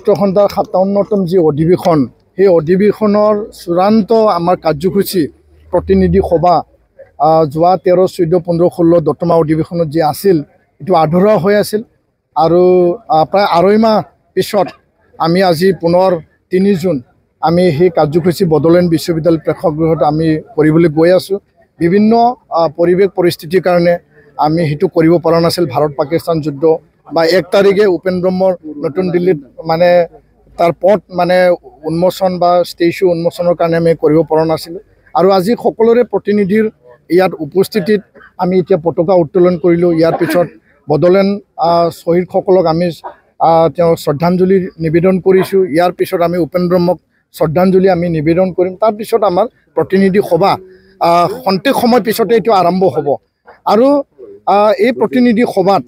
উত্তৰখণ্ডৰ 57তম যি অধিৱেশন সেই অধিৱেশনৰ চূড়ান্ত আমাৰ কাৰ্যসূচী প্ৰতিনিধি সভা যোৱা 13, 14, 15, 16 দতমা অধিৱেশনত যি আছিল এইটো আধৰুৱা হৈ আছিল আৰু প্ৰায় আঢ়ৈ মাহ পিছত আমি আজি পুনৰ 3 জুন আমি সেই কাৰ্যসূচী বড়োলেণ্ড বিশ্ববিদ্যালয় প্ৰেক্ষাগৃহত আমি কৰিবলৈ গৈ আছোঁ। বিভিন্ন পৰিৱেশ পৰিস্থিতিৰ কাৰণে আমি সেইটো কৰিব পৰা নাছিল। ভাৰত পাকিস্তান যুদ্ধ বা 1 তাৰিখে উপেন ব্ৰহ্মৰ নতুন দিল্লীত মানে তাৰ পথ মানে উন্মোচন বা ষ্টেচু উন্মোচনৰ কাৰণে আমি কৰিব পৰা নাছিলোঁ। আৰু আজি সকলোৰে প্ৰতিনিধিৰ ইয়াত উপস্থিতিত আমি এতিয়া পতাকা উত্তোলন কৰিলোঁ। ইয়াৰ পিছত বড়োলেণ্ড শ্বহীদসকলক আমি তেওঁ শ্ৰদ্ধাঞ্জলি নিবেদন কৰিছোঁ। ইয়াৰ পিছত আমি উপেন ব্ৰহ্মক শ্ৰদ্ধাঞ্জলি আমি নিবেদন কৰিম। তাৰপিছত আমাৰ প্ৰতিনিধি সভা খন্তেক সময় পিছতে এইটো আৰম্ভ হ'ব আৰু এই প্ৰতিনিধি সভাত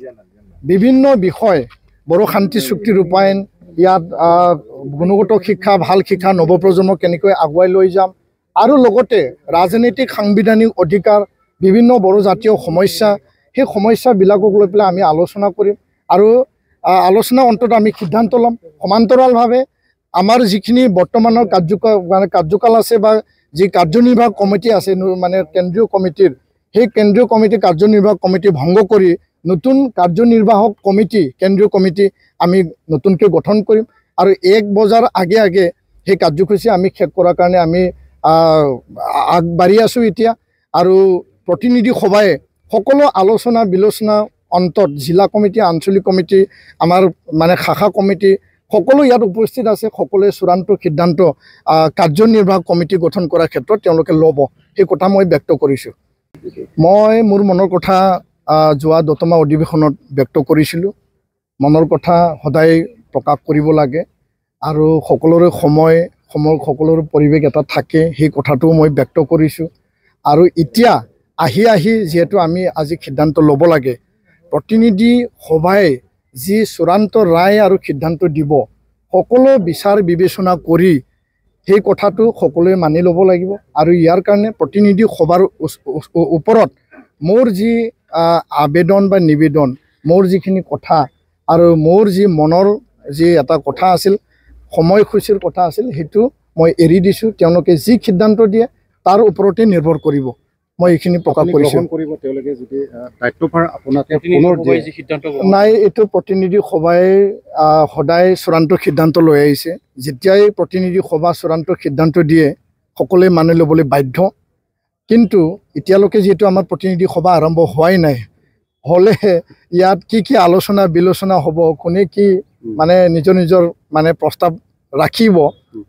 বিভিন্ন বিষয় বড়ো শান্তি চুক্তি ৰূপায়ণ, ইয়াত গুণগত শিক্ষা, ভাল শিক্ষা নৱপ্ৰজন্মক কেনেকৈ আগুৱাই লৈ যাম আৰু লগতে ৰাজনৈতিক সাংবিধানিক অধিকাৰ, বিভিন্ন বড়ো জাতীয় সমস্যা, সেই সমস্যাবিলাকক লৈ পেলাই আমি আলোচনা কৰিম আৰু আলোচনা অন্তত আমি সিদ্ধান্ত ল'ম। সমান্তৰালভাৱে আমাৰ যিখিনি বৰ্তমানৰ কাৰ্যকাল আছে বা যি কাৰ্যনিৰ্বাহক কমিটি আছে মানে কেন্দ্ৰীয় কমিটিৰ, সেই কেন্দ্ৰীয় কমিটি কাৰ্যনিৰ্বাহক কমিটি ভংগ কৰি নতুন কাৰ্যনিৰ্বাহক কমিটি, কেন্দ্ৰীয় কমিটি আমি নতুনকৈ গঠন কৰিম আৰু 1 বজাৰ আগে আগে সেই কাৰ্যসূচী আমি শেষ কৰাৰ কাৰণে আমি আগবাঢ়ি আছোঁ এতিয়া। আৰু প্ৰতিনিধি সভাই সকলো আলোচনা বিলোচনা অন্তত জিলা কমিটি, আঞ্চলিক কমিটি, আমাৰ মানে শাখা কমিটি সকলো ইয়াত উপস্থিত আছে। সকলোৱে চূড়ান্ত সিদ্ধান্ত কাৰ্যনিৰ্বাহক কমিটি গঠন কৰাৰ ক্ষেত্ৰত তেওঁলোকে ল'ব, সেই কথা মই ব্যক্ত কৰিছোঁ। মই মোৰ মনৰ কথা যোৱা দতমা অধিৱেশনত ব্যক্ত কৰিছিলোঁ। মনৰ কথা সদায় প্ৰকাশ কৰিব লাগে আৰু সকলোৰে সময় সকলোৰে পৰিৱেশ এটা থাকে, সেই কথাটোও মই ব্যক্ত কৰিছোঁ। আৰু এতিয়া আহি যিহেতু আমি আজি সিদ্ধান্ত ল'ব লাগে, প্ৰতিনিধি সভাই যি চূড়ান্ত ৰায় আৰু সিদ্ধান্ত দিব সকলো বিচাৰ বিবেচনা কৰি সেই কথাটো সকলোৱে মানি ল'ব লাগিব। আৰু ইয়াৰ কাৰণে প্ৰতিনিধি সভাৰ ওপৰত মোৰ যি আবেদন বা নিবেদন, মোৰ যিখিনি কথা আৰু মোৰ যি মনৰ যি এটা কথা আছিল, সময়সূচীৰ কথা আছিল, সেইটো মই এৰি দিছোঁ। তেওঁলোকে যি সিদ্ধান্ত দিয়ে তাৰ ওপৰতে নিৰ্ভৰ কৰিব, মই এইখিনি প্ৰকাশ কৰিছোঁ। নাই, এইটো প্ৰতিনিধি সভাই সদায় চূড়ান্ত সিদ্ধান্ত লৈ আহিছে। যেতিয়াই প্ৰতিনিধি সভা চূড়ান্ত সিদ্ধান্ত দিয়ে সকলোৱে মানি ল'বলৈ বাধ্য। কিন্তু এতিয়ালৈকে যিহেতু আমাৰ প্ৰতিনিধি সভা আৰম্ভ হোৱাই নাই, হ'লে ইয়াত কি আলোচনা বিলোচনা হ'ব, কোনে কি মানে নিজৰ মানে প্ৰস্তাৱ ৰাখিব,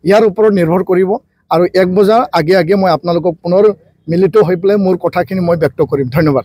ইয়াৰ ওপৰত নিৰ্ভৰ কৰিব। আৰু 1 বজাৰ আগে মই আপোনালোকক পুনৰ মিলিত হৈ পেলাই মোৰ কথাখিনি মই ব্যক্ত কৰিম। ধন্যবাদ।